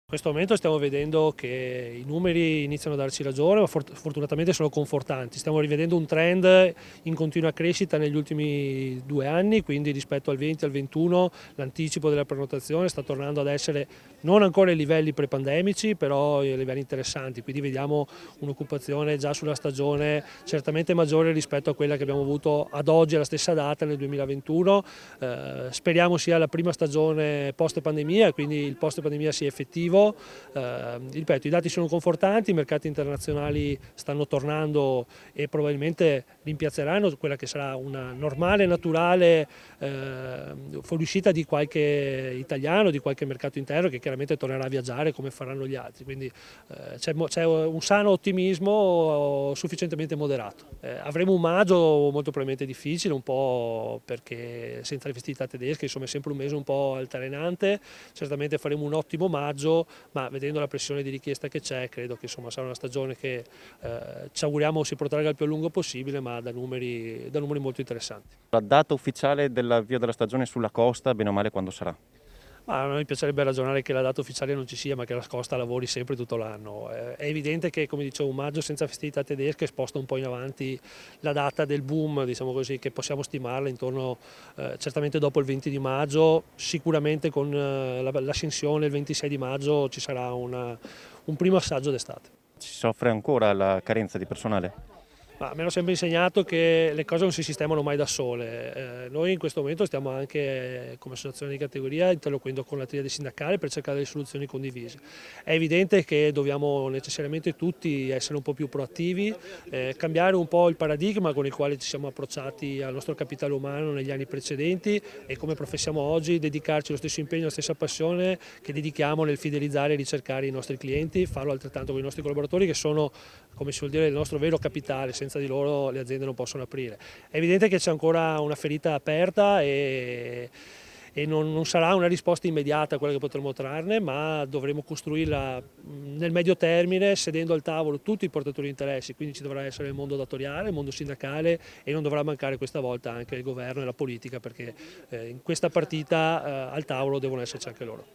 In questo momento stiamo vedendo che i numeri iniziano a darci ragione, ma fortunatamente sono confortanti. Stiamo rivedendo un trend in continua crescita negli ultimi 2 anni, quindi rispetto al 20 al 21 l'anticipo della prenotazione sta tornando ad essere non ancora ai livelli pre-pandemici, però ai livelli interessanti, quindi vediamo un'occupazione già sulla stagione certamente maggiore rispetto a quella che abbiamo avuto ad oggi alla stessa data nel 2021. Speriamo sia la prima stagione post pandemia, quindi il post pandemia sia effettivo. Ripeto, i dati sono confortanti, i mercati internazionali stanno tornando e probabilmente rimpiazzeranno quella che sarà una normale, naturale fuoriuscita di qualche italiano, di qualche mercato interno che chiaramente tornerà a viaggiare come faranno gli altri, quindi c'è un sano ottimismo sufficientemente moderato. Avremo un maggio molto probabilmente difficile, un po' perché senza le festività tedesche insomma è sempre un mese un po' altalenante, certamente faremo un ottimo maggio, ma vedendo la pressione di richiesta che c'è credo che insomma sarà una stagione che ci auguriamo si protragga il più a lungo possibile, ma da numeri molto interessanti. La data ufficiale dell'avvio della stagione sulla costa, bene o male, quando sarà? Ma a noi piacerebbe ragionare che la data ufficiale non ci sia, ma che la Costa lavori sempre tutto l'anno. È evidente che, come dicevo, un maggio senza festività tedesche sposta un po' in avanti la data del boom, diciamo così, che possiamo stimarla intorno, certamente dopo il 20 di maggio, sicuramente con l'ascensione il 26 di maggio ci sarà un primo assaggio d'estate. Si soffre ancora la carenza di personale? Ma mi hanno sempre insegnato che le cose non si sistemano mai da sole. Noi in questo momento stiamo anche come associazione di categoria interloquendo con la triade sindacale per cercare delle soluzioni condivise. È evidente che dobbiamo necessariamente tutti essere un po' più proattivi, cambiare un po' il paradigma con il quale ci siamo approcciati al nostro capitale umano negli anni precedenti e come professiamo oggi, dedicarci lo stesso impegno, la stessa passione che dedichiamo nel fidelizzare e ricercare i nostri clienti, farlo altrettanto con i nostri collaboratori che sono, come si vuol dire, il nostro vero capitale. Senza di loro le aziende non possono aprire. È evidente che c'è ancora una ferita aperta e non sarà una risposta immediata a quella che potremo trarne, ma dovremo costruirla nel medio termine sedendo al tavolo tutti i portatori di interessi, quindi ci dovrà essere il mondo datoriale, il mondo sindacale e non dovrà mancare questa volta anche il governo e la politica, perché in questa partita al tavolo devono esserci anche loro.